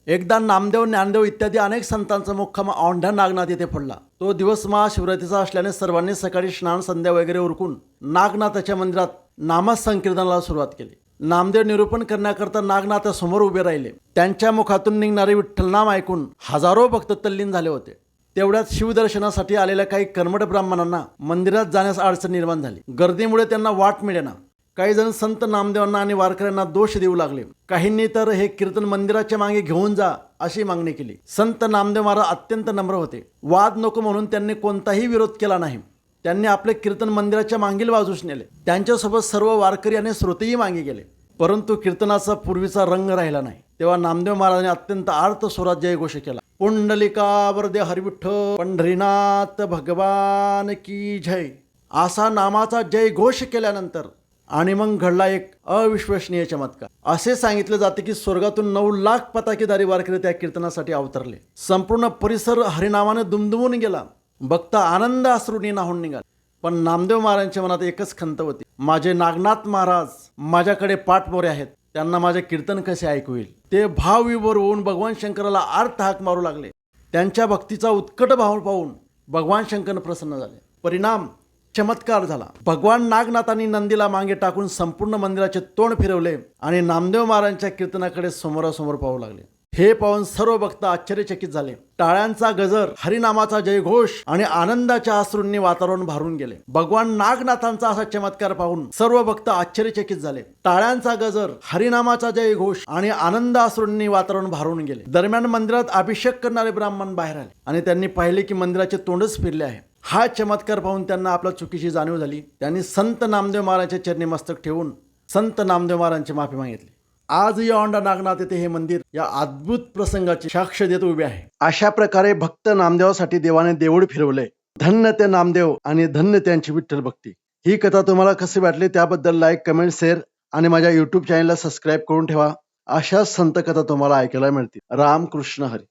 एकदा नामदेव, ज्ञानदेव इत्यादी अनेक संतांचा मुक्काम औंढा नागनाथ येथे पडला. तो दिवस महाशिवरात्रीचा असल्याने सर्वांनी सकाळी स्नान संध्या वगैरे उरकून नागनाथाच्या मंदिरात नामसंकीर्तनाला सुरुवात केली. नामदेव निरूपण करण्याकरता नागनाथासमोर उभे राहिले. त्यांच्या मुखातून निघणारे विठ्ठल नाम ऐकून हजारो भक्त तल्लीन झाले होते. तेवढ्यात शिवदर्शनासाठी आलेल्या काही कर्मठ ब्राह्मणांना मंदिरात जाण्यास अडचण निर्माण झाली. गर्दीमुळे त्यांना वाट मिळेना. काही जण संत नामदेवांना आणि वारकऱ्यांना दोष देऊ लागले. काहींनी तर हे कीर्तन मंदिराच्या मागे घेऊन जा अशी मागणी केली. संत नामदेव महाराज अत्यंत नम्र होते. वाद नको म्हणून त्यांनी कोणताही विरोध केला नाही. त्यांनी आपले कीर्तन मंदिराच्या मागील बाजूस नेले. त्यांच्यासोबत सर्व वारकरी आणि श्रोतेही मागे गेले. परंतु कीर्तनाचा पूर्वीचा रंग राहिला नाही. तेव्हा नामदेव महाराजांनी अत्यंत आर्त स्वरात जयघोष केला. पुंडलिका वरदे हरिविठ्ठल पंढरीनाथ भगवान की जय असा नामाचा जयघोष केल्यानंतर आणि मग घडला एक अविश्वसनीय चमत्कार. असे सांगितले जाते की स्वर्गातून 9 लाख पताकेदारी वारकरी त्या कीर्तनासाठी अवतरले. संपूर्ण परिसर हरिनामाने दुमदुमून गेला. भक्त आनंद अश्रूंनी नाहून निघाले. पण नामदेव महाराजांच्या मनात एकच खंत होती. माझे नागनाथ महाराज माझ्याकडे पाठमोरे आहेत. त्यांना माझे कीर्तन कसे ऐकू येईल. ते भावविभोर होऊन भगवान शंकराला आर्त हाक मारू लागले. त्यांच्या भक्तीचा उत्कट भाव पाहून भगवान शंकर प्रसन्न झाले. परिणाम चमत्कार झाला. भगवान नागनाथांनी नंदीला मागे टाकून संपूर्ण मंदिराचे तोंड फिरवले आणि नामदेव महाराजांच्या कीर्तनाकडे समोरासमोर पाहू लागले. हे पाहून सर्व भक्त आश्चर्यचकित झाले. टाळ्यांचा गजर, हरिनामाचा जयघोष आणि आनंदाच्या अश्रूंनी वातावरण भारून गेले. भगवान नागनाथांचा असा चमत्कार पाहून सर्व भक्त आश्चर्यचकित झाले. टाळ्यांचा गजर, हरिनामाचा जयघोष आणि आनंद अश्रूंनी वातावरण भारून गेले. दरम्यान मंदिरात अभिषेक करणारे ब्राह्मण बाहेर आले आणि त्यांनी पाहिले की मंदिराचे तोंडच फिरले आहे. हा चमत्कार पाहून त्यांना आपल्या चुकीची जाणीव झाली. त्यांनी संत नामदेव महाराजांच्या चरणी मस्तक ठेवून संत नामदेव महाराजांची माफी मागितली. आज या औंढा नागनाथ येथे हे मंदिर या अद्भुत प्रसंगाची साक्ष देत उभे आहे. अशा प्रकारे भक्त नामदेवासाठी देवाने देऊळ फिरवले. धन्य ते नामदेव आणि धन्य त्यांची विठ्ठल भक्ती. ही कथा तुम्हाला कशी वाटली त्याबद्दल लाईक, कमेंट, शेअर आणि माझ्या YouTube चॅनलला सबस्क्राईब करून ठेवा. अशाच संत कथा तुम्हाला ऐकायला मिळतील. रामकृष्ण हरी.